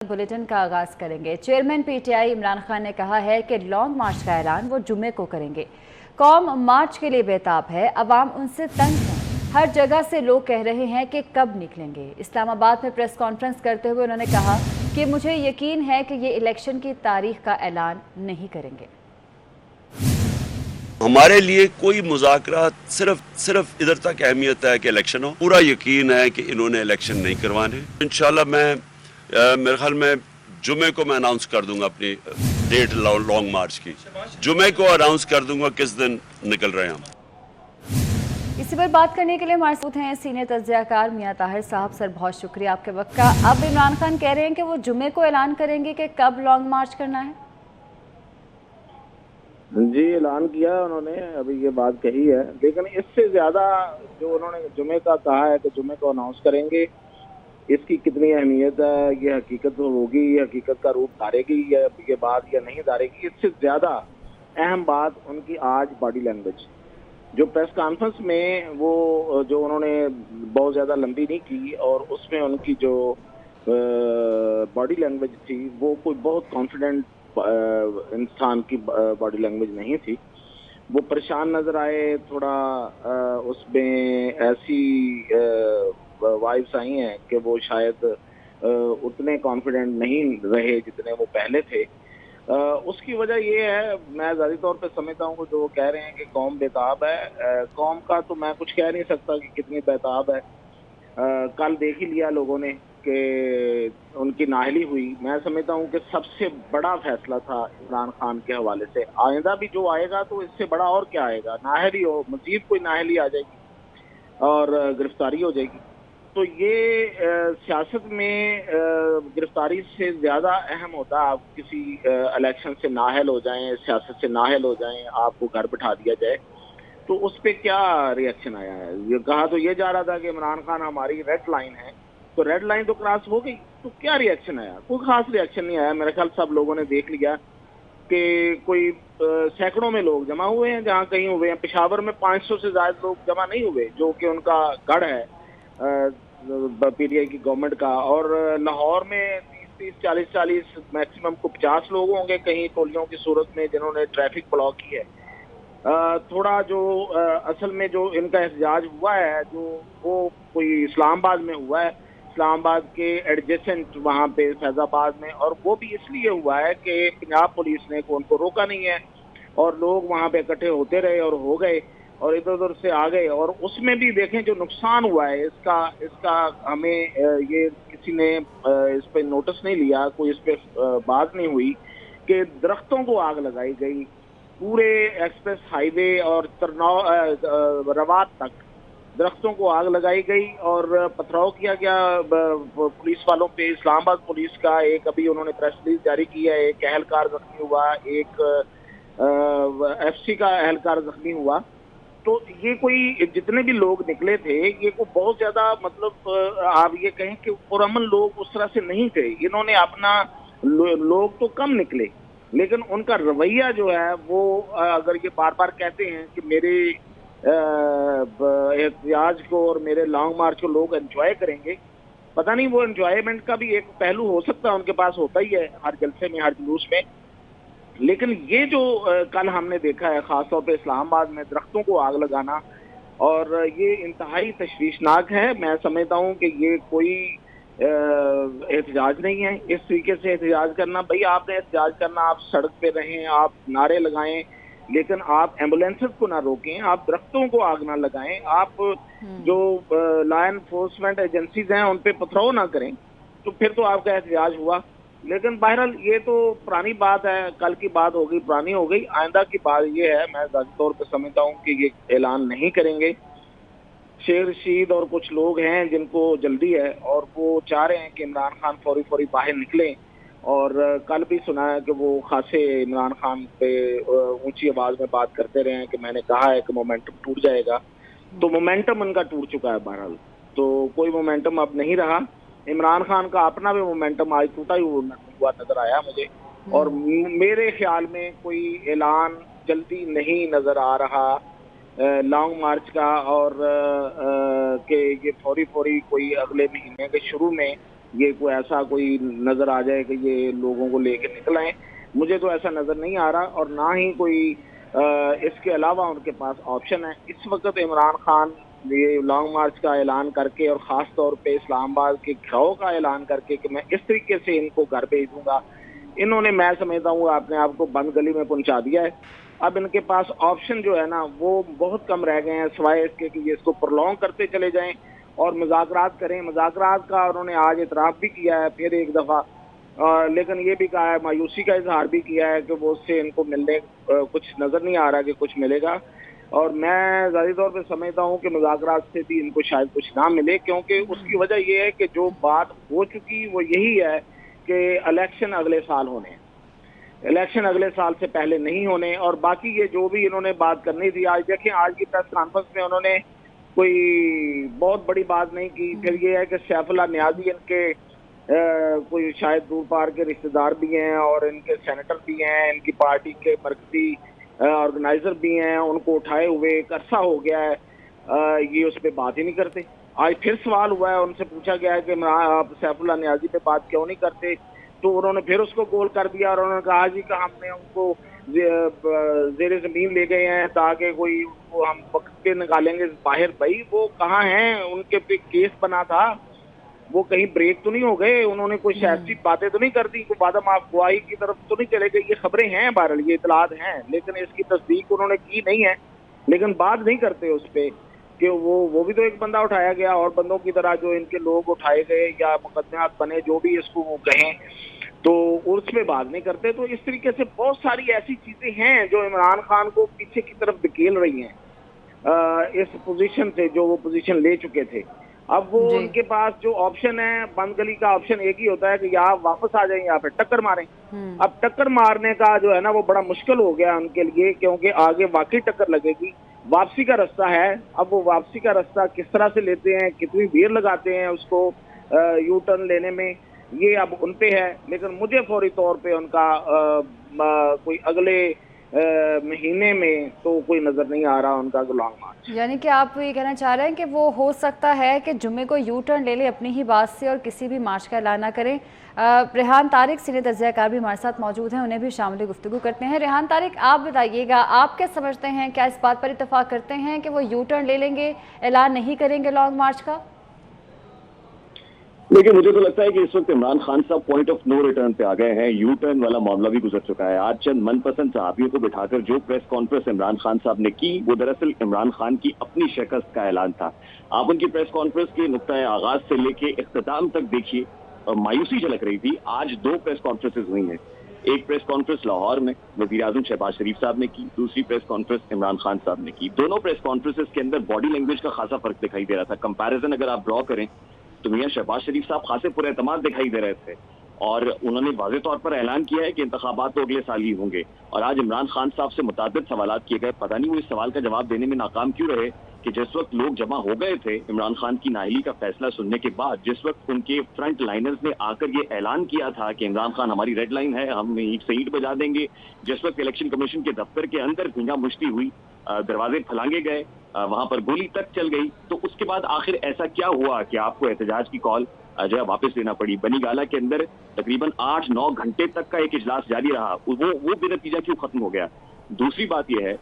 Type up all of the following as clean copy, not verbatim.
Bulletin का आगाज करेंगे। चेयरमैन पीटीआई इमरान खान ने कहा है कि लॉन्ग मार्च का ऐलान वो जुम्मे को करेंगे। कौम मार्च के लिए बेताब है, अवाम उनसे तंग है। हर जगह से लोग कह रहे हैं कि कब निकलेंगे। इस्लामाबाद में प्रेस कॉन्फ्रेंस करते हुए उन्होंने कहा कि मुझे यकीन है कि ये इलेक्शन की तारीख का ऐलान नहीं करेंगे। हमारे लिए कोई मुज़ाकरात सिर्फ इधर तक अहमियत है कि इलेक्शन हो। पूरा यकीन है कि इन्होंने इलेक्शन नहीं करवाने। इंशाल्लाह मेरे ख्याल में जुमे को मैं अनाउंस कर दूंगा अपनी डेट लॉन्ग मार्च की। जुमे को अनाउंस कर दूंगा किस दिन निकल रहे हैं हम। इसी पर बात करने के लिए हमारे साथ हैं सीनियर तज्ज़ियाकार मियां ताहिर साहब। सर, बहुत शुक्रिया आपके वक्त का। अब इमरान खान कह रहे हैं कि वो जुमे को ऐलान करेंगे कि कब लॉन्ग मार्च करना है। जी, ऐलान किया उन्होंने, अभी ये बात कही है, लेकिन इससे ज्यादा जो उन्होंने जुमे का कहा है कि जुमे को अनाउंस करेंगे, इसकी कितनी अहमियत है, ये हकीकत होगी, ये हकीकत का रूप धारेगी या ये बात या नहीं धारेगी, इससे ज्यादा अहम बात उनकी आज बॉडी लैंग्वेज। जो प्रेस कॉन्फ्रेंस में वो जो उन्होंने बहुत ज्यादा लंबी नहीं की और उसमें उनकी जो बॉडी लैंग्वेज थी वो कोई बहुत कॉन्फिडेंट इंसान की बॉडी लैंग्वेज नहीं थी। वो परेशान नजर आए, थोड़ा उसमें ऐसी वाइब्स आई हैं कि वो शायद उतने कॉन्फिडेंट नहीं रहे जितने वो पहले थे। उसकी वजह ये है, मैं ज़ाती तौर पे समझता हूँ जो कह रहे हैं कि कौम बेताब है। कौम का तो मैं कुछ कह नहीं सकता कि कितनी बेताब है। कल देख ही लिया लोगों ने कि उनकी नाअहली हुई। मैं समझता हूँ कि सबसे बड़ा फैसला था इमरान खान के हवाले से। आइंदा भी जो आएगा तो इससे बड़ा और क्या आएगा, नाअहली हो, मजीद कोई नाअहली आ जाएगी और गिरफ्तारी हो जाएगी। तो ये सियासत में गिरफ्तारी से ज़्यादा अहम होता है आप किसी इलेक्शन से नाअहल हो जाएं, सियासत से नाअहल हो जाएं, आपको घर बिठा दिया जाए। तो उस पर क्या रिएक्शन आया है? ये कहा तो ये जा रहा था कि इमरान खान हमारी रेड लाइन है, तो रेड लाइन तो क्रॉस हो गई, तो क्या रिएक्शन आया? कोई खास रिएक्शन नहीं आया। मेरे ख्याल सब लोगों ने देख लिया कि कोई सैकड़ों में लोग जमा हुए हैं, जहाँ कहीं हुए हैं। पेशावर में 500 से ज्यादा लोग जमा नहीं हुए, जो कि उनका गढ़ है पीटीआई की गवर्नमेंट का। और लाहौर में 30-30, 40-40, मैक्सिमम को 50 लोग होंगे कहीं टोलियों की सूरत में जिन्होंने ट्रैफिक ब्लॉक की है। थोड़ा जो असल में जो इनका एहतजाज हुआ है, जो वो कोई इस्लामाबाद में हुआ है, इस्लामाबाद के एडजेसेंट वहाँ पे फैजाबाद में, और वो भी इसलिए हुआ है कि पंजाब पुलिस ने उनको रोका नहीं है और लोग वहाँ पे इकट्ठे होते रहे और हो गए और इधर उधर से आ गए। और उसमें भी देखें जो नुकसान हुआ है, इसका हमें ये किसी ने इस पे नोटिस नहीं लिया, कोई इस पे बात नहीं हुई कि दरख्तों को आग लगाई गई पूरे एक्सप्रेस हाईवे और रवात तक। दरख्तों को आग लगाई गई और पथराव किया गया पुलिस वालों पे। इस्लामाबाद पुलिस का एक अभी उन्होंने प्रेस रिलीज जारी की है, एक एहलकार जख्मी हुआ, एक एफसी का एहलकार जख्मी हुआ। तो ये कोई जितने भी लोग निकले थे, ये को बहुत ज्यादा मतलब आप ये कहें कि पुरअमन लोग उस तरह से नहीं थे। इन्होंने अपना लोग तो कम निकले, लेकिन उनका रवैया जो है वो अगर ये बार बार कहते हैं कि मेरे एहतजाज को और मेरे लॉन्ग मार्च को लोग एंजॉय करेंगे, पता नहीं वो एंजॉयमेंट का भी एक पहलू हो सकता है, उनके पास होता ही है हर जलसे में, हर जुलूस में। लेकिन ये जो कल हमने देखा है खासतौर पे इस्लामाबाद में दरख्तों को आग लगाना, और ये इंतहाई तशवीशनाक है। मैं समझता हूँ कि ये कोई एहतजाज नहीं है। इस तरीके से एहतजाज करना, भाई आपने एहतजाज करना, आप सड़क पे रहें, आप नारे लगाएं, लेकिन आप एम्बुलेंसेस को ना रोकें, आप दरख्तों को आग ना लगाएं, आप जो लॉ एनफोर्समेंट एजेंसीज हैं उन पे पथराव ना करें, तो फिर तो आपका एहतजाज हुआ। लेकिन बहरहाल ये तो पुरानी बात है, कल की बात हो गई, पुरानी हो गई। आइंदा की बात ये है, मैं ज़ाती तौर पर समझता हूँ कि ये ऐलान नहीं करेंगे। शेर रशीद और कुछ लोग हैं जिनको जल्दी है और वो चाह रहे हैं कि इमरान खान फौरी बाहर निकलें। और कल भी सुना है कि वो खासे इमरान खान पे ऊंची आवाज में बात करते रहे हैं कि मैंने कहा है कि मोमेंटम टूट जाएगा। तो मोमेंटम उनका टूट चुका है बहरहाल, तो कोई मोमेंटम अब नहीं रहा। इमरान खान का अपना भी मोमेंटम आज टूटा ही हुआ नजर आया मुझे, और मेरे ख्याल में कोई ऐलान जल्दी नहीं नजर आ रहा लॉन्ग मार्च का, और कि ये फौरी कोई अगले महीने के शुरू में ये कोई ऐसा कोई नजर आ जाए कि ये लोगों को लेके निकल आए। मुझे तो ऐसा नजर नहीं आ रहा, और ना ही कोई इसके अलावा उनके पास ऑप्शन है। इस वक्त इमरान खान ये लॉन्ग मार्च का ऐलान करके और ख़ास तौर पे इस्लामाबाद के घेराव का ऐलान करके कि मैं इस तरीके से इनको घर भेज दूंगा, इन्होंने, मैं समझता हूँ, अपने आप को बंद गली में पहुंचा दिया है। अब इनके पास ऑप्शन जो है ना वो बहुत कम रह गए हैं, सिवाय इसके कि ये इसको प्रोलॉन्ग करते चले जाएं और मुज़ाकरात करें। मुज़ाकरात का उन्होंने आज इतराफ़ भी किया है फिर एक दफ़ा, लेकिन ये भी कहा है, मायूसी का इजहार भी किया है कि वो उससे इनको मिलने कुछ नज़र नहीं आ रहा कि कुछ मिलेगा। और मैं ज़ाहिर तौर पे समझता हूँ कि मुज़ाकरात से भी इनको शायद कुछ ना मिले, क्योंकि उसकी वजह ये है कि जो बात हो चुकी वो यही है कि इलेक्शन अगले साल होने हैं, इलेक्शन अगले साल से पहले नहीं होने। और बाकी ये जो भी इन्होंने बात करनी थी, आज देखें आज की प्रेस कॉन्फ्रेंस में उन्होंने कोई बहुत बड़ी बात नहीं की। फिर ये है कि सैफुल्लाह नियाज़ी इनके कोई शायद दूर पार के रिश्तेदार भी हैं और इनके सेनेटर भी हैं, इनकी पार्टी के मरकजी ऑर्गेनाइजर भी हैं, उनको उठाए हुए एक अरसा हो गया है, ये उस पर बात ही नहीं करते। आज फिर सवाल हुआ है, उनसे पूछा गया है कि आप सैफुल्लाह नियाज़ी पे बात क्यों नहीं करते, तो उन्होंने फिर उसको गोल कर दिया और उन्होंने कहा जी कि हमने उनको जेर ज़मीन ले गए हैं ताकि कोई उनको हम वक्त पे निकालेंगे बाहर। भाई वो कहाँ हैं, उनके पे केस बना था, वो कहीं ब्रेक तो नहीं हो गए, उन्होंने कोई सियासी बातें तो नहीं कर दी, कोई वादा माफ गुआही की तरफ तो नहीं चले गए। ये खबरें हैं बहरहाल, ये इतलात हैं, लेकिन इसकी तस्दीक उन्होंने की नहीं है। लेकिन बात नहीं करते उस पर कि वो भी तो एक बंदा उठाया गया और बंदों की तरह जो इनके लोग उठाए गए या मुकदमात बने, जो भी इसको वो कहें, तो उस पर बात नहीं करते। तो इस तरीके से बहुत सारी ऐसी चीजें हैं जो इमरान खान को पीछे की तरफ धकेल रही हैं इस पोजीशन से जो वो पोजीशन ले चुके थे। अब वो उनके पास जो ऑप्शन है, बंद गली का ऑप्शन एक ही होता है कि या आप वापस आ जाएं या फिर टक्कर मारें। अब टक्कर मारने का जो है ना वो बड़ा मुश्किल हो गया उनके लिए, क्योंकि आगे वाकई टक्कर लगेगी। वापसी का रास्ता है, अब वो वापसी का रास्ता किस तरह से लेते हैं, कितनी देर लगाते हैं उसको यू टर्न लेने में, ये अब उन पे है। लेकिन मुझे फौरी तौर पे उनका कोई अगले महीने में तो कोई नजर नहीं आ रहा उनका लॉन्ग मार्च। यानी कि आप ये कहना चाह रहे हैं कि वो हो सकता है कि जुम्मे को यू टर्न ले ले अपनी ही बात से और किसी भी मार्च का ऐलान ना करें। रेहान तारिक सीनियर तज्ज़ियाकार भी हमारे साथ मौजूद हैं, उन्हें भी शामिल गुफ्तगू करते हैं। रेहान तारिक, आप बताइएगा, आप क्या समझते हैं, क्या इस बात पर इत्तेफाक करते हैं कि वो यू टर्न ले लेंगे, ऐलान नहीं करेंगे लॉन्ग मार्च का? लेकिन मुझे तो लगता है कि इस वक्त इमरान खान साहब पॉइंट ऑफ नो रिटर्न पे आ गए हैं। यू टर्न वाला मामला भी गुजर चुका है। आज चंद मनपसंद सहाबियों को बिठाकर जो प्रेस कॉन्फ्रेंस इमरान खान साहब ने की वो दरअसल इमरान खान की अपनी शिकस्त का ऐलान था। आप उनकी प्रेस कॉन्फ्रेंस के नुक्ता आगाज से लेके इख्तिताम तक देखिए, मायूसी झलक रही थी। आज दो प्रेस कॉन्फ्रेंसेज हुई हैं। एक प्रेस कॉन्फ्रेंस लाहौर में वज़ीर आज़म शहबाज शरीफ साहब ने की, दूसरी प्रेस कॉन्फ्रेंस इमरान खान साहब ने की। दोनों प्रेस कॉन्फ्रेंसेज के अंदर बॉडी लैंग्वेज का खासा फर्क दिखाई दे रहा था। कंपैरिजन अगर आप ड्रॉ करें तो मियां शहबाज शरीफ साहब खासे पुरएतमाद दिखाई दे रहे थे और उन्होंने वाज़ेह तौर पर ऐलान किया है कि इंतखाबात तो अगले साल ही होंगे। और आज इमरान खान साहब से मुताद्दिद सवालात किए गए, पता नहीं वो इस सवाल का जवाब देने में नाकाम क्यों रहे कि जिस वक्त लोग जमा हो गए थे इमरान खान की नाअहली का फैसला सुनने के बाद, जिस वक्त उनके फ्रंट लाइनर्स ने आकर ये ऐलान किया था कि इमरान खान हमारी रेड लाइन है, हम ईंट से ईंट बजा देंगे, जिस वक्त इलेक्शन कमीशन के दफ्तर के अंदर धींगा मुश्ती हुई, दरवाजे फलांगे गए, वहां पर गोली तक चल गई, तो उसके बाद आखिर ऐसा क्या हुआ कि आपको एहतजाज की कॉल जो है वापस लेना पड़ी? बनी गाला के अंदर तकरीबन 8-9 घंटे तक का एक इजलास जारी रहा, वो बेनतीजा क्यों खत्म हो गया? दूसरी बात यह है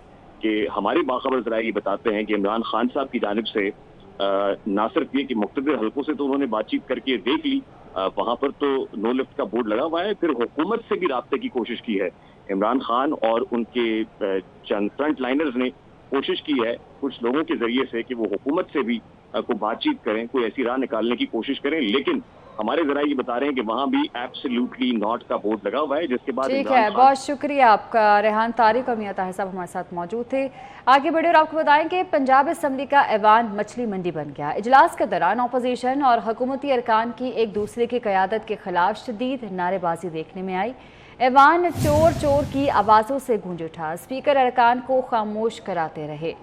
कि हमारे बाखबर जराए ये बताते हैं कि इमरान खान साहब की जानिब से ना सिर्फ ये कि मुख्तलिफ हल्कों से तो उन्होंने बातचीत करके देख ली, वहां पर तो नो लिफ्ट का बोर्ड लगा हुआ है, फिर हुकूमत से भी राब्ते की कोशिश की है। इमरान खान और उनके चंद फ्रंट लाइनर्स ने कोशिश की है कुछ लोगों के जरिए से कि वो हुकूमत से भी को बातचीत करें, कोई ऐसी राह निकालने की कोशिश करें, लेकिन हमारे जरा ये बता रहे हैं कि वहां भी एब्सोल्युटली नॉट का बोर्ड लगा हुआ है, जिसके बाद ठीक है, बहुत शुक्रिया आपका। रेहान तारिक और मियां ताहिर साहब हमारे साथ मौजूद थे। आगे बढ़े और आपको बताएं कि पंजाब असम्बली का ऐवान मछली मंडी बन गया। इजलास के दौरान अपोजिशन और हुकूमती अरकान की एक दूसरे की क़यादत के खिलाफ शदीद नारेबाजी देखने में आई। ऐवान चोर चोर की आवाज़ों से गूंज उठा, स्पीकर अरकान को खामोश कराते रहे।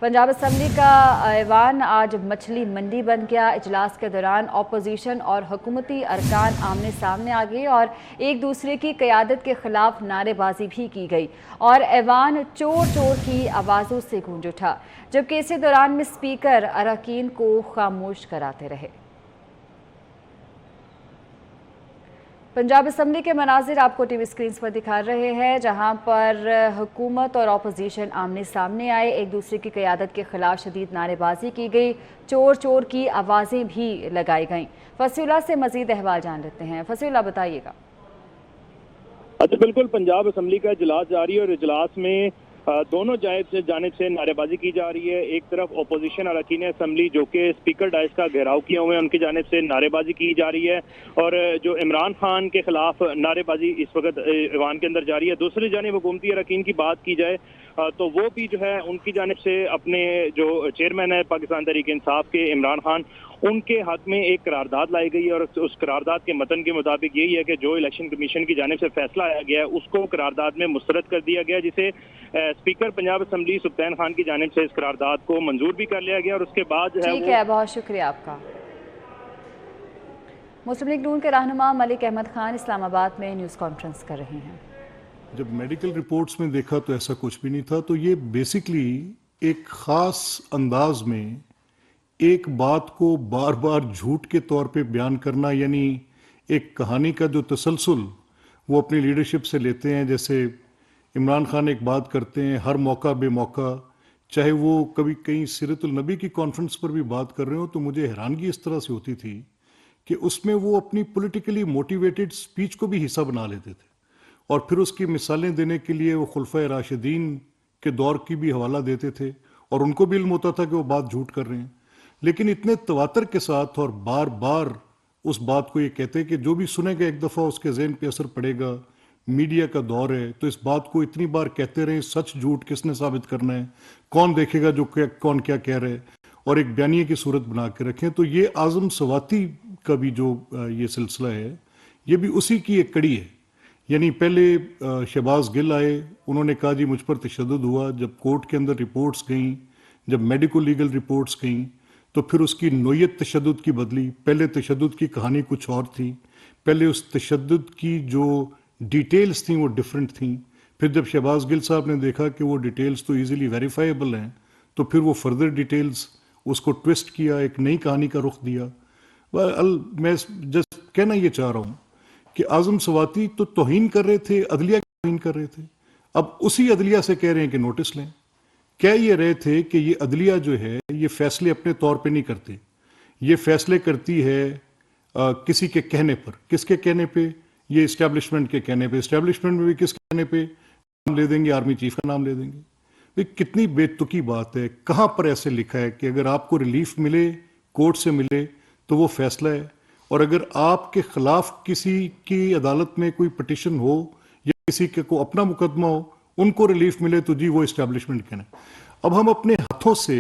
पंजाब असम्बली का ऐवान आज मछली मंडी बन गया। इजलास के दौरान अपोजिशन और हुकूमती अरकान आमने सामने आ गए और एक दूसरे की क़यादत के खिलाफ नारेबाजी भी की गई और ऐवान चोर चोर की आवाज़ों से गूंज उठा, जबकि इसी दौरान में स्पीकर अरकान को खामोश कराते रहे। पंजाब असम्बली के मनाजिर आपको टीवी स्क्रीन पर दिखा रहे हैं, जहां पर हुकूमत और अपोजिशन आमने सामने आए, एक दूसरे की क़यादत के खिलाफ शदीद नारेबाजी की गई, चोर चोर की आवाज़ें भी लगाई गईं। फसीउल्लाह से मज़ीद अहवाल जान लेते हैं। फसीउल्लाह, बताइएगा। अच्छा, बिल्कुल, पंजाब असम्बली का इजलास जारी है और इजलास में दोनों जानिब से नारेबाजी की जा रही है। एक तरफ अपोजिशन अरकान असम्बली जो कि स्पीकर डाइस का घेराव किए हुए हैं, उनकी जानिब से नारेबाजी की जा रही है और जो इमरान खान के खिलाफ नारेबाजी इस वक्त ईवान के अंदर जारी है। दूसरी जानिब हुकूमती अरकान की बात की जाए तो वो भी जो है उनकी जानिब से अपने जो चेयरमैन है पाकिस्तान तहरीक इंसाफ के इमरान खान, उनके हक में एक करारदाद लाई गई है और उस करारदाद के मतन के मुताबिक यही है कि जो इलेक्शन कमीशन की जानिब से फैसला आया गया है उसको करारदाद में मुस्तरद कर दिया गया, जिसे स्पीकर पंजाब असम्बली सुल्तान खान की जानिब से इस करारदाद को मंजूर भी कर लिया गया और उसके बाद जो ठीक है, बहुत शुक्रिया आपका। मुस्लिम लीग नून के रहनुमा मलिक अहमद खान इस्लामाबाद में न्यूज़ कॉन्फ्रेंस कर रहे हैं। जब मेडिकल रिपोर्ट्स में देखा तो ऐसा कुछ भी नहीं था। तो ये बेसिकली एक ख़ास अंदाज में एक बात को बार बार झूठ के तौर पे बयान करना, यानी एक कहानी का जो तसलसल वो अपनी लीडरशिप से लेते हैं। जैसे इमरान खान एक बात करते हैं हर मौका बेमौका, चाहे वो कभी कहीं सीरतुल नबी की कॉन्फ्रेंस पर भी बात कर रहे हो, तो मुझे हैरानगी इस तरह से होती थी कि उसमें वो अपनी पॉलिटिकली मोटिवेटेड स्पीच को भी हिस्सा बना लेते थे और फिर उसकी मिसालें देने के लिए वो खुलफाए राशिदीन के दौर की भी हवाला देते थे और उनको भी इल्म होता था कि वो बात झूठ कर रहे हैं, लेकिन इतने तवातर के साथ और बार बार उस बात को ये कहते हैं कि जो भी सुनेगा एक दफ़ा उसके ज़हन पे असर पड़ेगा। मीडिया का दौर है तो इस बात को इतनी बार कहते रहे, सच झूठ किसने साबित करना है, कौन देखेगा जो कौन क्या कह रहे हैं, और एक बयानिए की सूरत बना के रखें। तो ये आज़म सवाती का भी जो ये सिलसिला है ये भी उसी की एक कड़ी है। यानी पहले शहबाज गिल आए, उन्होंने कहा जी मुझ पर तशद्दुद हुआ। जब कोर्ट के अंदर रिपोर्ट्स गईं, जब मेडिको लीगल रिपोर्ट्स गईं, तो फिर उसकी नोयत तशद्दुद की बदली। पहले तशद्दुद की कहानी कुछ और थी, पहले उस तशद्दुद की जो डिटेल्स थी वो डिफरेंट थी। फिर जब शहबाज गिल साहब ने देखा कि वो डिटेल्स तो इजीली वेरीफाइबल हैं, तो फिर वो फर्दर डिटेल्स उसको ट्विस्ट किया, एक नई कहानी का रुख दिया। मैं जस्ट कहना ये चाह रहा हूँ कि आज़म सवाती तो तौहीन कर रहे थे, अदलिया की तौहीन कर रहे थे। अब उसी अदलिया से कह रहे हैं कि नोटिस लें। कह ये रहे थे कि ये अदलिया जो है ये फैसले अपने तौर पे नहीं करती, ये फैसले करती है किसी के कहने पर। किसके कहने पे? ये इस्टेब्लिशमेंट के कहने पे। इस्टेब्लिशमेंट में भी किस कहने पे? नाम ले देंगे, आर्मी चीफ का नाम ले देंगे। ये कितनी बेतुकी बात है। कहाँ पर ऐसे लिखा है कि अगर आपको रिलीफ मिले, कोर्ट से मिले, तो वो फैसला है, और अगर आपके खिलाफ किसी की अदालत में कोई पिटिशन हो या किसी के को अपना मुकदमा हो, उनको रिलीफ मिले, तो जी वो इस्टेब्लिशमेंट कहना। अब हम अपने हाथों से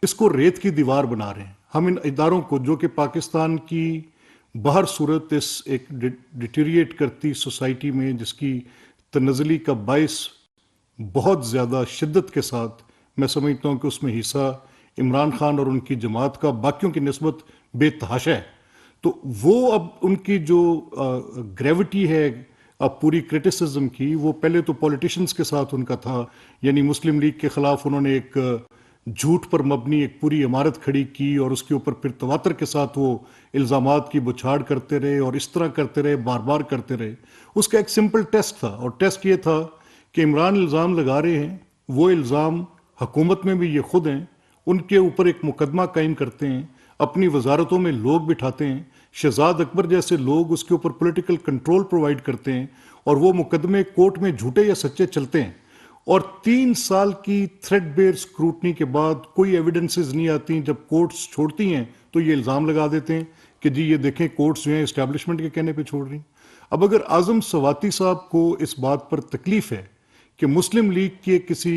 इसको रेत की दीवार बना रहे हैं। हम इन इदारों को जो कि पाकिस्तान की बाहर सूरत इस एक डिटीरिएट करती सोसाइटी में, जिसकी तनज़ली का बाइस बहुत ज़्यादा शिद्दत के साथ मैं समझता हूँ कि उसमें हिस्सा इमरान खान और उनकी जमात का बाकियों की निस्बत बेतहाशा है। तो वो अब उनकी जो ग्रेविटी है अब पूरी क्रिटिसिज्म की, वो पहले तो पॉलिटिशियंस के साथ उनका था, यानी मुस्लिम लीग के खिलाफ उन्होंने एक झूठ पर मबनी एक पूरी इमारत खड़ी की और उसके ऊपर फिर तवातर के साथ वो इल्ज़ामात की बुछाड़ करते रहे और इस तरह करते रहे, बार बार करते रहे। उसका एक सिंपल टेस्ट था, और टेस्ट ये था कि इमरान इल्ज़ाम लगा रहे हैं, वो इल्ज़ाम हुकूमत में भी ये खुद हैं, उनके ऊपर एक मुकदमा कायम करते हैं, अपनी वजारतों में लोग बिठाते हैं, शहजाद अकबर जैसे लोग उसके ऊपर पॉलिटिकल कंट्रोल प्रोवाइड करते हैं, और वो मुकदमे कोर्ट में झूठे या सच्चे चलते हैं। और 3 साल की थ्रेडबेयर स्क्रूटनी के बाद कोई एविडेंसेस नहीं आती। जब कोर्ट्स छोड़ती हैं तो ये इल्ज़ाम लगा देते हैं कि जी ये देखें कोर्ट्स जो हैं इस्टेब्लिशमेंट के कहने पे छोड़ रही। अब अगर आज़म सवाती साहब को इस बात पर तकलीफ है कि मुस्लिम लीग के किसी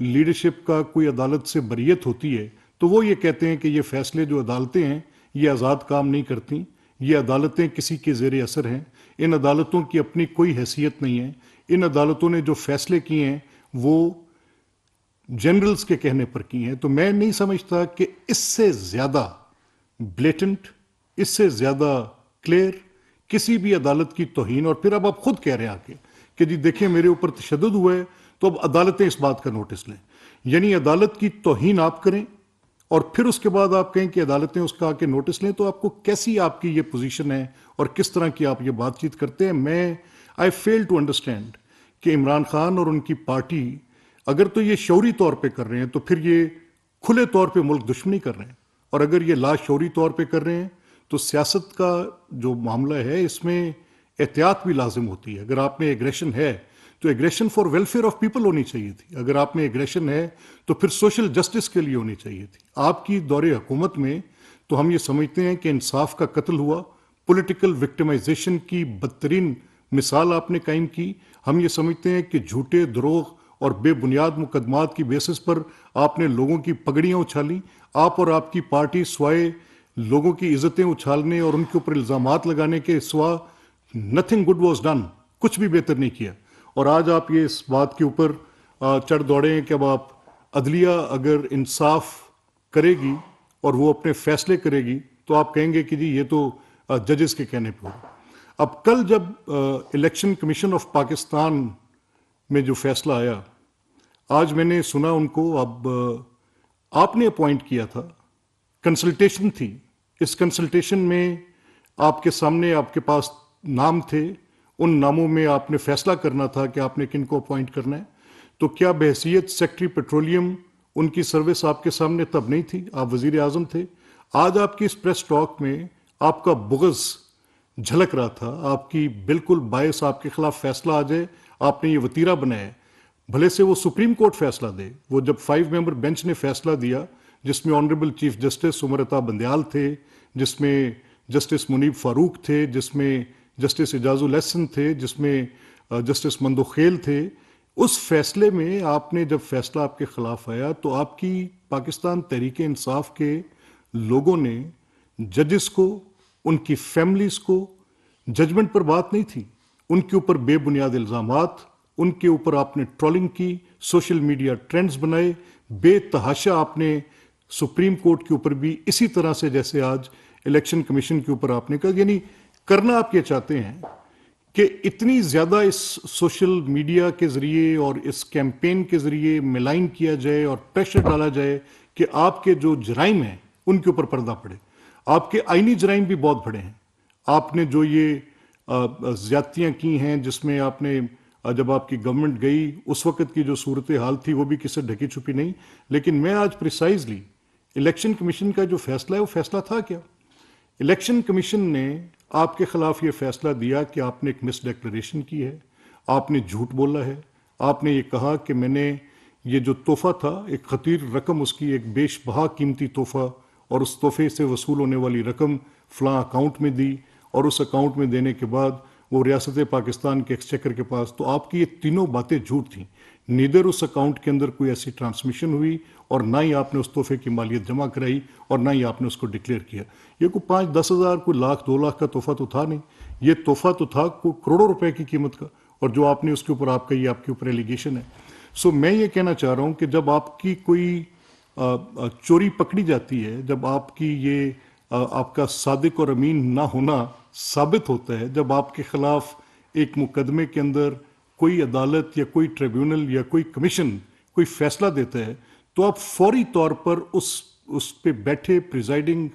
लीडरशिप का कोई अदालत से बरियत होती है, तो वो ये कहते हैं कि ये फैसले जो अदालतें हैं ये आज़ाद काम नहीं करती, ये अदालतें किसी के ज़ेर असर हैं, इन अदालतों की अपनी कोई हैसियत नहीं है, इन अदालतों ने जो फैसले किए हैं वो जनरल्स के कहने पर किए हैं। तो मैं नहीं समझता कि इससे ज़्यादा ब्लेटेंट, इससे ज़्यादा क्लियर किसी भी अदालत की तौहीन। और फिर अब आप खुद कह रहे हैं आके कि जी देखिए मेरे ऊपर तशद्दुद हुआ है, तो अब अदालतें इस बात का नोटिस लें। यानी अदालत की तौहीन आप करें اور پھر اس کے بعد آپ کہیں کہ عدالتیں اس کا آ کے نوٹس لیں، تو آپ کو کیسی آپ کی یہ پوزیشن ہے اور کس طرح کی آپ یہ بات چیت کرتے ہیں؟ میں آئی فیل ٹو انڈرسٹینڈ کہ عمران خان اور ان کی پارٹی اگر تو یہ شعوری طور پہ کر رہے ہیں تو پھر یہ کھلے طور پہ ملک دشمنی کر رہے ہیں، اور اگر یہ لاشعوری طور پہ کر رہے ہیں تو سیاست کا جو معاملہ ہے اس میں احتیاط بھی لازم ہوتی ہے. اگر آپ میں ایگریشن ہے تو aggression for welfare of people ہونی چاہیے تھی. اگر آپ میں ایگریشن ہے تو پھر سوشل جسٹس کے لیے ہونی چاہیے تھی. آپ کی دور حکومت میں تو ہم یہ سمجھتے ہیں کہ انصاف کا قتل ہوا، پولیٹیکل وکٹمائزیشن کی بدترین مثال آپ نے قائم کی. ہم یہ سمجھتے ہیں کہ جھوٹے دروغ اور بے بنیاد مقدمات کی بیسس پر آپ نے لوگوں کی پگڑیاں اچھالی. آپ اور آپ کی پارٹی سوائے لوگوں کی عزتیں اچھالنے اور ان کے اوپر الزامات لگانے کے سوا نتھنگ گڈ واز ڈن، کچھ بھی بہتر نہیں کیا. اور آج آپ یہ اس بات کے اوپر چڑھ دوڑے ہیں کہ اب آپ عدلیہ اگر انصاف کرے گی اور وہ اپنے فیصلے کرے گی تو آپ کہیں گے کہ جی یہ تو ججز کے کہنے پہ ہوگا. اب کل جب الیکشن کمیشن آف پاکستان میں جو فیصلہ آیا، آج میں نے سنا ان کو، اب آپ نے اپوائنٹ کیا تھا، کنسلٹیشن تھی، اس کنسلٹیشن میں آپ کے سامنے آپ کے پاس نام تھے، ان ناموں میں آپ نے فیصلہ کرنا تھا کہ آپ نے کن کو اپوائنٹ کرنا ہے. تو کیا بحیثیت سیکٹری پیٹرولیم ان کی سروس آپ کے سامنے تب نہیں تھی؟ آپ وزیر اعظم تھے. آج آپ کی اس پریس ٹاک میں آپ کا بغض جھلک رہا تھا، آپ کی بالکل باعث آپ کے خلاف فیصلہ آ جائے آپ نے یہ وتیرہ بنایا ہے. بھلے سے وہ سپریم کورٹ فیصلہ دے. وہ جب 5 ممبر بینچ نے فیصلہ دیا جس میں honourable chief justice Umar Ata Bandial تھے، جس میں جسٹس منیب فاروق تھے، جس میں جسٹس اعجاز الاحسن تھے، جس میں جسٹس مندوخیل تھے، اس فیصلے میں آپ نے جب فیصلہ آپ کے خلاف آیا تو آپ کی پاکستان تحریک انصاف کے لوگوں نے ججز کو، ان کی فیملیز کو، ججمنٹ پر بات نہیں تھی، ان کے اوپر بے بنیاد الزامات، ان کے اوپر آپ نے ٹرولنگ کی، سوشل میڈیا ٹرینڈز بنائے، بے تحاشا آپ نے سپریم کورٹ کے اوپر بھی اسی طرح سے جیسے آج الیکشن کمیشن کے اوپر آپ نے کہا. یعنی کرنا آپ یہ چاہتے ہیں کہ اتنی زیادہ اس سوشل میڈیا کے ذریعے اور اس کیمپین کے ذریعے ملائن کیا جائے اور پریشر ڈالا جائے کہ آپ کے جو جرائم ہیں ان کے اوپر پردہ پڑے. آپ کے آئینی جرائم بھی بہت بڑے ہیں. آپ نے جو یہ زیادتیاں کی ہیں جس میں آپ نے جب آپ کی گورنمنٹ گئی اس وقت کی جو صورتحال تھی وہ بھی کسی سے ڈھکی چھپی نہیں. لیکن میں آج پریسائزلی الیکشن کمیشن کا جو فیصلہ ہے وہ فیصلہ تھا کیا؟ الیکشن کمیشن نے آپ کے خلاف یہ فیصلہ دیا کہ آپ نے ایک مس ڈیکلریشن کی ہے، آپ نے جھوٹ بولا ہے، آپ نے یہ کہا کہ میں نے یہ جو تحفہ تھا، ایک خطیر رقم، اس کی ایک بیش بہا قیمتی تحفہ، اور اس تحفے سے وصول ہونے والی رقم فلاں اکاؤنٹ میں دی، اور اس اکاؤنٹ میں دینے کے بعد وہ ریاست پاکستان کے ایکسچیکر کے پاس. تو آپ کی یہ تینوں باتیں جھوٹ تھیں. نیدر اس اکاؤنٹ کے اندر کوئی ایسی ٹرانسمیشن ہوئی اور نہ ہی آپ نے اس تحفے کی مالیت جمع کرائی اور نہ ہی آپ نے اس کو ڈکلیئر کیا. یہ کوئی 5-10 ہزار، کوئی لاکھ 2 لاکھ کا تحفہ تو تھا نہیں، یہ تحفہ تو تھا کوئی کروڑوں روپے کی قیمت کا، اور جو آپ نے اس کے اوپر آپ کا یہ آپ کے اوپر ایلیگیشن ہے. سو میں یہ کہنا چاہ رہا ہوں کہ جب آپ کی کوئی چوری پکڑی جاتی ہے، جب آپ کی یہ آپ کا صادق اور امین نہ ہونا ثابت ہوتا ہے، جب آپ کے خلاف ایک مقدمے کے اندر کوئی عدالت یا کوئی ٹریبیونل یا کوئی کمیشن کوئی فیصلہ دیتا ہے، تو آپ فوری طور پر اس پہ بیٹھے پریزائڈنگ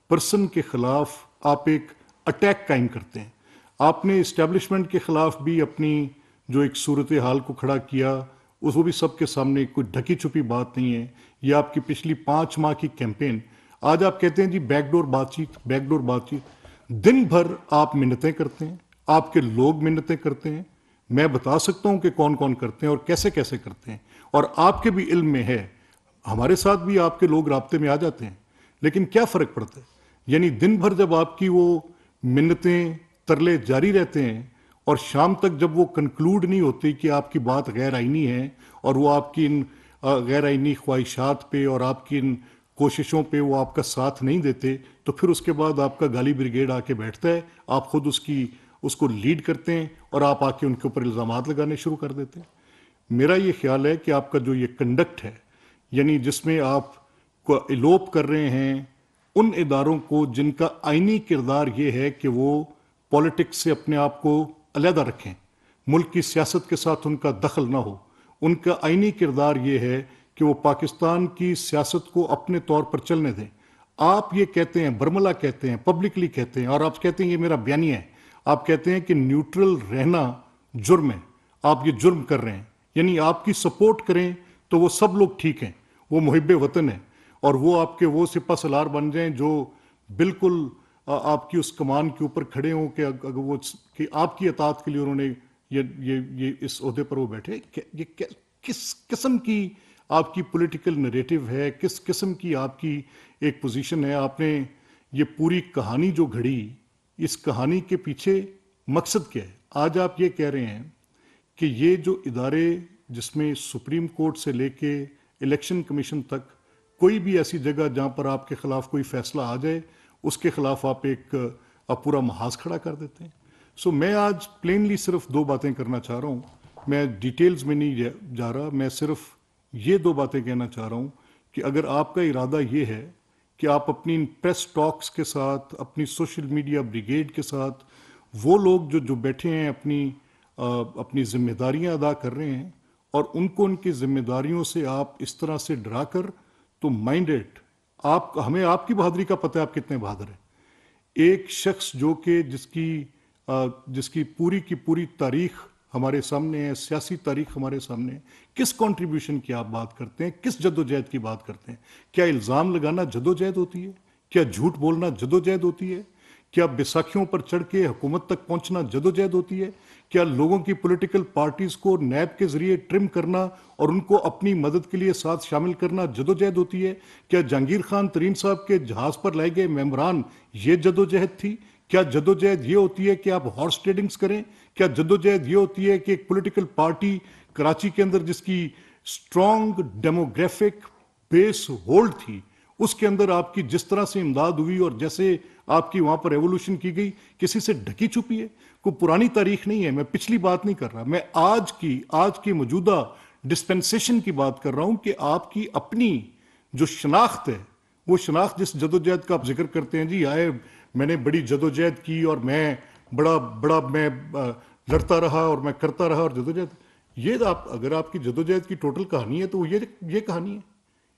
پرسن کے خلاف آپ ایک اٹیک قائم کرتے ہیں. آپ نے اسٹیبلشمنٹ کے خلاف بھی اپنی جو ایک صورتحال کو کھڑا کیا، وہ بھی سب کے سامنے کوئی ڈھکی چھپی بات نہیں ہے. یہ آپ کی پچھلی 5 ماہ کی کیمپین. آج آپ کہتے ہیں جی بیک ڈور بات چیت. دن بھر آپ منتیں کرتے ہیں، آپ کے لوگ منتیں کرتے ہیں. میں بتا سکتا ہوں کہ کون کون کرتے ہیں اور کیسے کیسے کرتے ہیں، اور آپ کے بھی علم میں ہے. ہمارے ساتھ بھی آپ کے لوگ رابطے میں آ جاتے ہیں، لیکن کیا فرق پڑتا ہے؟ یعنی دن بھر جب آپ کی وہ منتیں ترلے جاری رہتے ہیں اور شام تک جب وہ کنکلوڈ نہیں ہوتی کہ آپ کی بات غیر آئینی ہے اور وہ آپ کی ان غیر آئینی خواہشات پہ اور آپ کی ان کوششوں پہ وہ آپ کا ساتھ نہیں دیتے، تو پھر اس کے بعد آپ کا گالی بریگیڈ آ کے بیٹھتا ہے، آپ خود اس کو لیڈ کرتے ہیں اور آپ آ کے ان کے اوپر الزامات لگانے شروع کر دیتے ہیں. میرا یہ خیال ہے کہ آپ کا جو یہ کنڈکٹ ہے، یعنی جس میں آپ کو الوپ کر رہے ہیں ان اداروں کو جن کا آئینی کردار یہ ہے کہ وہ پولیٹکس سے اپنے آپ کو علیحدہ رکھیں، ملک کی سیاست کے ساتھ ان کا دخل نہ ہو. ان کا آئینی کردار یہ ہے कि वो पाकिस्तान की सियासत को अपने तौर पर चलने दें। आप ये कहते हैं, बरमला कहते हैं, पब्लिकली कहते हैं, और आप कहते हैं ये मेरा बयानी है, आप कहते हैं कि न्यूट्रल रहना जुर्म है, आप ये जुर्म कर रहे हैं, यानी आपकी सपोर्ट करें तो वो सब लोग ठीक हैं, वो मुहिब्बे वतन है, और वो आपके वो सिपा सलार बन जाएं जो बिल्कुल आपकी उस कमान के ऊपर खड़े हों कि अगर वो कि आपकी अतात के लिए उन्होंने ये इस ओहदे पर वो बैठे। ये किस किस्म की आपकी पॉलिटिकल नरेटिव है, किस किस्म की आपकी एक पोजीशन है? आपने ये पूरी कहानी जो घड़ी, इस कहानी के पीछे मकसद क्या है? आज आप ये कह रहे हैं कि ये जो इदारे जिसमें सुप्रीम कोर्ट से लेके इलेक्शन कमीशन तक कोई भी ऐसी जगह जहां पर आपके खिलाफ कोई फैसला आ जाए उसके खिलाफ आप पूरा महाज खड़ा कर देते हैं। सो मैं आज प्लेनली सिर्फ दो बातें करना चाह रहा हूं, मैं डिटेल्स में नहीं जा रहा, मैं सिर्फ ये दो बातें कहना चाह रहा हूं कि अगर आपका इरादा ये है कि आप अपनी प्रेस टॉक्स के साथ, अपनी सोशल मीडिया ब्रिगेड के साथ, वो लोग जो बैठे हैं अपनी जिम्मेदारियां अदा कर रहे हैं और उनको उनकी जिम्मेदारियों से आप इस तरह से डरा कर, तो माइंड इट, हमें आपकी बहादुरी का पता है आप कितने बहादुर हैं। एक शख्स जो कि जिसकी पूरी की पूरी तारीख हमारे सामने है, सियासी तारीख हमारे सामने है, किस कंट्रीब्यूशन की आप बात करते हैं, किस जद्दोजहद की बात करते हैं? क्या इल्ज़ाम लगाना जद्दोजहद होती है? क्या झूठ बोलना जद्दोजहद होती है? क्या बैसाखियों पर चढ़ के हुकूमत तक पहुंचना जद्दोजहद होती है? क्या लोगों की पॉलिटिकल पार्टीज को नैब के जरिए ट्रिम करना और उनको अपनी मदद के लिए साथ शामिल करना जद्दोजहद होती है? क्या जहांगीर खान तरीन साहब के जहाज पर लाए गए मेम्बरान ये जद्दोजहद थी? क्या जद्दोजहद ये होती है कि आप हॉर्स ट्रेडिंग्स करें? क्या जद्दोजहद ये होती है कि एक पॉलिटिकल पार्टी कराची के अंदर जिसकी स्ट्रॉन्ग डेमोग्राफिक बेस होल्ड थी, उसके अंदर आपकी जिस तरह से इमदाद हुई और जैसे आपकी वहां पर रेवोल्यूशन की गई, किसी से ढकी छुपी है? कोई पुरानी तारीख नहीं है, मैं पिछली बात नहीं कर रहा, मैं आज की मौजूदा डिस्पेंसेशन की बात कर रहा हूं कि आपकी अपनी जो शनाख्त है, वो शनाख्त जिस जदोजहद का आप जिक्र करते हैं, जी आए मैंने बड़ी जदोजहद की और मैं बड़ा मैं लड़ता रहा और मैं करता रहा और जदोजहद, ये अगर आपकी जदोजहद की टोटल कहानी है तो ये कहानी है।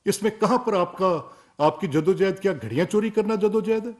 इसमें कहां पर आपकी जदोजहद, क्या घड़ियां चोरी करना जदोजहद है?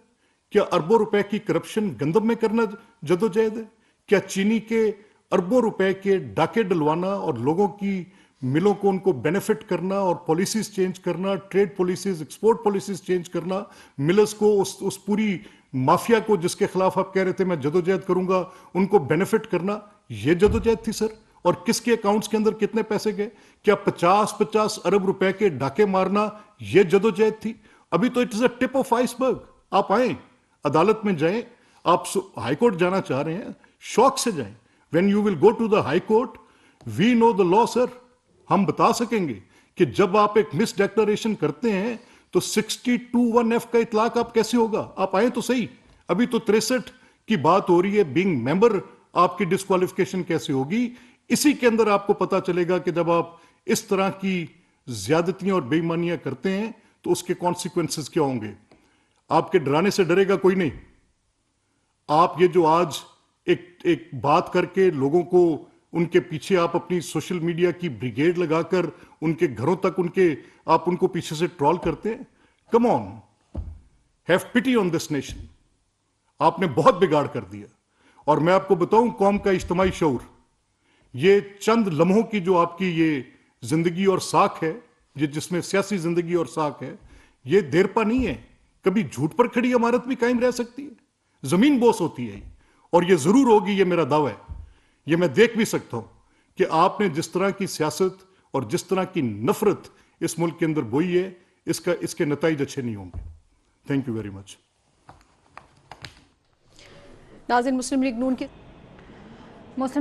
क्या अरबों रुपए की करप्शन गंदम में करना जदोजहद है? क्या चीनी के अरबों रुपए के डाके डलवाना और लोगों की मिलों को उनको बेनिफिट करना और पॉलिसीज चेंज करना, trade policies, export policies change करना, मिलर्स को उस पूरी माफिया को जिसके खिलाफ आप कह रहे थे मैं जदोजहद करूंगा, उनको बेनिफिट करना, ये जदोजहद थी सर? और किसके अकाउंट्स के अंदर कितने पैसे गए? क्या 50-50 अरब रुपए के डाके मारना ये जदोजहद थी? अभी तो it is a tip of iceberg. आप आए, अदालत में जाएं, आप हाईकोर्ट जाना चाह रहे हैं, शौक से जाएं। When you will go to the high court, we know the law sir, हम बता सकेंगे कि जब आप एक मिस डेक्लेरेशन करते हैं तो 62(1)(f) का इतलाक आप कैसे होगा? आप आए तो सही। अभी तो 63 की बात हो रही है, बीइंग मेंबर आपकी डिस्क्वालिफिकेशन कैसे होगी? इसी के अंदर आपको पता चलेगा कि जब आप इस तरह की ज्यादतियां और बेईमानियां करते हैं तो उसके कॉन्सिक्वेंसेस क्या होंगे। आपके डराने से डरेगा कोई नहीं। आप ये जो आज एक बात करके लोगों को उनके पीछे आप अपनी सोशल मीडिया की ब्रिगेड लगाकर उनके घरों तक आप उनको पीछे से ट्रॉल करते हैं, come on, have pity on this nation. आपने बहुत बिगाड़ कर दिया। और मैं आपको बताऊं, कौम का इज्तिमाई शऊर, ये चंद लम्हों की जो आपकी ये जिंदगी और साख है, ये जिसमें सियासी जिंदगी और साख है, ये देरपा नहीं है। कभी झूठ पर खड़ी इमारत भी कायम रह सकती है, जमीन बोस होती है, और ये जरूर होगी, ये मेरा दावा है। ये मैं देख भी सकता हूं कि आपने जिस तरह की सियासत और जिस तरह की नफरत इस मुल्क के अंदर बोई है, इसके नतीजे अच्छे नहीं होंगे। Thank you very much. नाज़रीन, मुस्लिम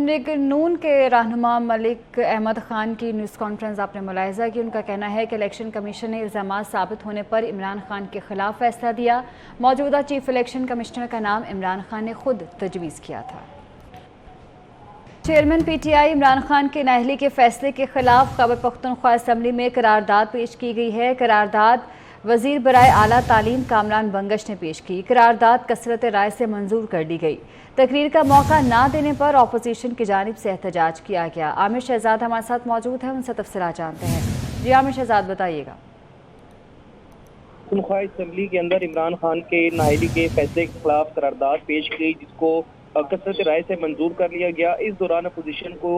लीग नून के रहनुमा मलिक अहमद खान की न्यूज़ कॉन्फ्रेंस आपने मुलाहिजा की। उनका कहना है कि इलेक्शन कमीशन ने इल्ज़ामात साबित होने पर इमरान खान के खिलाफ फैसला दिया। मौजूदा चीफ इलेक्शन कमिश्नर का नाम इमरान खान ने खुद तजवीज़ किया था। चेयरमैन पीटीआई इमरान खान के नाअहली के फैसले के खिलाफ खैबर पख्तूनख्वा असम्बली में करारदाद पेश की गई है। करारदाद वजीर बराए आला तालीम कामरान बंगश ने पेश की। करारदाद कसरत राय से मंजूर कर दी गई। तकरीर का मौका ना देने पर अपोजिशन की जानिब से एहतजाज किया गया। आमिर शहजाद हमारे साथ मौजूद है, उनसे तफसीलात जानते हैं। جی عامر شہزاد بتائیے گا۔ خواہ اسمبلی کے اندر عمران خان کے نااہلی کے فیصلے کے خلاف قرارداد پیش کی جس کو کثرت رائے سے منظور کر لیا گیا۔ اس دوران اپوزیشن کو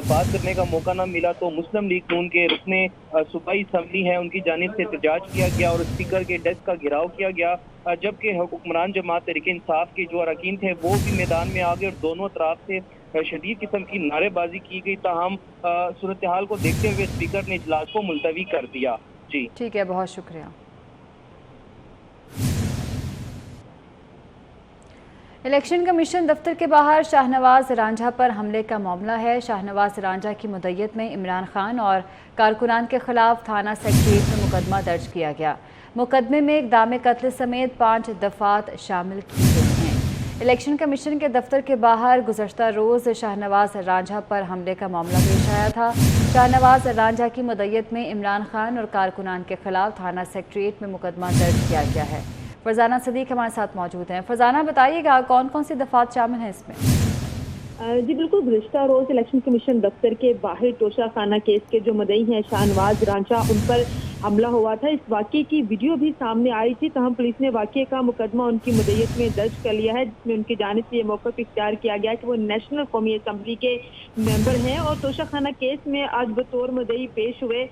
بات کرنے کا موقع نہ ملا تو مسلم لیگ نون کے رکن صوبائی اسمبلی ہیں ان کی جانب سے احتجاج کیا گیا اور اسپیکر کے ڈیسک کا گھیراؤ کیا گیا، جبکہ حکمران جماعت تحریک انصاف کے جو اراکین تھے وہ بھی میدان میں آ گئے اور دونوں اطراف سے شدید قسم کی نعرے بازی کی گئی، تاہم صورتحال کو دیکھتے ہوئے اسپیکر نے اجلاس کو ملتوی کر دیا۔ جی ٹھیک ہے، بہت شکریہ۔ الیکشن کمیشن دفتر کے باہر شاہنواز رانجھا پر حملے کا معاملہ ہے۔ شاہنواز رانجھا کی مدعیت میں عمران خان اور کارکنان کے خلاف تھانہ سیکریٹریٹ میں مقدمہ درج کیا گیا۔ مقدمے میں اقدام قتل سمیت 5 دفعات شامل کی گئی ہیں۔ الیکشن کمیشن کے دفتر کے باہر گزشتہ روز شاہنواز رانجھا پر حملے کا معاملہ پیش آیا تھا۔ شاہنواز رانجھا کی مدعیت میں عمران خان اور کارکنان کے خلاف تھانہ سیکریٹریٹ میں مقدمہ درج کیا گیا ہے۔ فرزانہ صدیق ہمارے ساتھ موجود ہیں۔ فرزانہ بتائیے گا کون کون سی دفعات شامل ہیں اس میں؟ جی بالکل، گزشتہ روز الیکشن کمیشن دفتر کے باہر توشہ خانہ کیس کے جو مدعی ہیں شاہنواز رانجھا ان پر حملہ ہوا تھا۔ اس واقعے کی ویڈیو بھی سامنے آئی تھی، تاہم پولیس نے واقعے کا مقدمہ ان کی مدعیت میں درج کر لیا ہے، جس میں ان کی جانب سے یہ موقف اختیار کیا گیا کہ وہ نیشنل قومی اسمبلی کے ممبر ہیں اور توشہ خانہ کیس میں آج بطور مدعی پیش ہوئے۔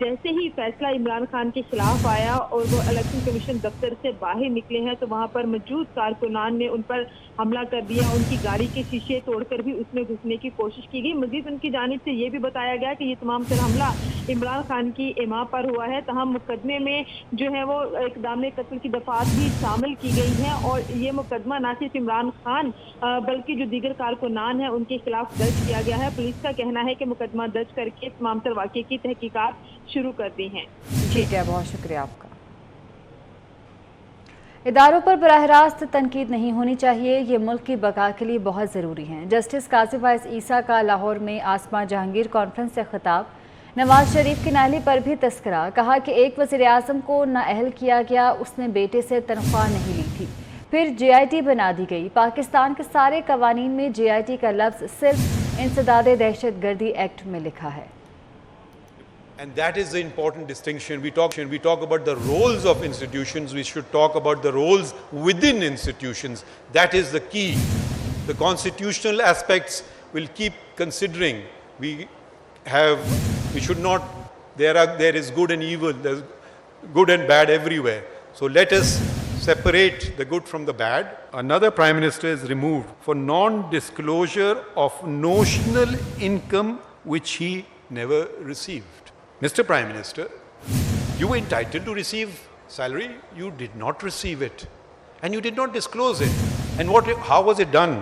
جیسے ہی فیصلہ عمران خان کے خلاف آیا اور وہ الیکشن کمیشن دفتر سے باہر نکلے ہیں تو وہاں پر موجود کارکنان نے ان پر حملہ کر دیا، ان کی گاڑی کے شیشے توڑ کر بھی اس میں گھسنے کی کوشش کی گئی۔ مزید ان کی جانب سے یہ بھی بتایا گیا کہ یہ تمام تر حملہ عمران خان کی اماں پر ہوا ہے، تاہم مقدمے میں جو ہے وہ اقدام قتل کی دفعات بھی شامل کی گئی ہیں اور یہ مقدمہ نہ صرف عمران خان بلکہ جو دیگر کارکنان ہیں ان کے خلاف درج کیا گیا ہے۔ پولیس کا کہنا ہے کہ مقدمہ درج کر کے تمام تر واقعے کی تحقیقات شروع کر دی ہیں۔ ٹھیک ہے، بہت شکریہ آپ کا۔ اداروں پر براہ راست تنقید نہیں ہونی چاہیے، یہ ملک کی بقا کے لیے بہت ضروری ہیں۔ جسٹس قاضی فائز عیسیٰ کا لاہور میں آسما جہانگیر کانفرنس سے خطاب۔ نواز شریف کی نااہلی پر بھی تذکرہ، کہا کہ ایک وزیر اعظم کو نااہل کیا گیا، اس نے بیٹے سے تنخواہ نہیں لی تھی، پھر جے آئی ٹی بنا دی گئی۔ پاکستان کے سارے قوانین میں جے آئی ٹی کا لفظ صرف انسداد دہشت گردی ایکٹ میں لکھا ہے۔ And that is the important distinction. We talk about the roles of institutions. We should talk about the roles within institutions. That is the key. The constitutional aspects will keep considering. We should not, there is good and evil, there's good and bad everywhere. So let us separate the good from the bad. Another Prime Minister is removed for non-disclosure of notional income which he never received. Mr. Prime Minister, you were entitled to receive salary, you did not receive it, and you did not disclose it. And how was it done?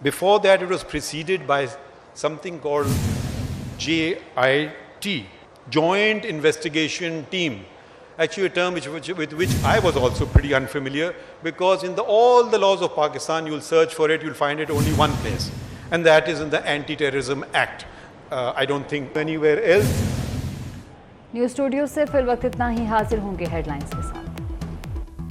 Before that, it was preceded by something called JIT, Joint Investigation Team. Actually, a term with which I was also pretty unfamiliar, because in all the laws of Pakistan, you'll search for it, you'll find it only one place, and that is in the Anti-Terrorism Act. I don't think anywhere else. News studio سے فی الوقت اتنا ہی، حاضر ہوں گے head lines کے ساتھ۔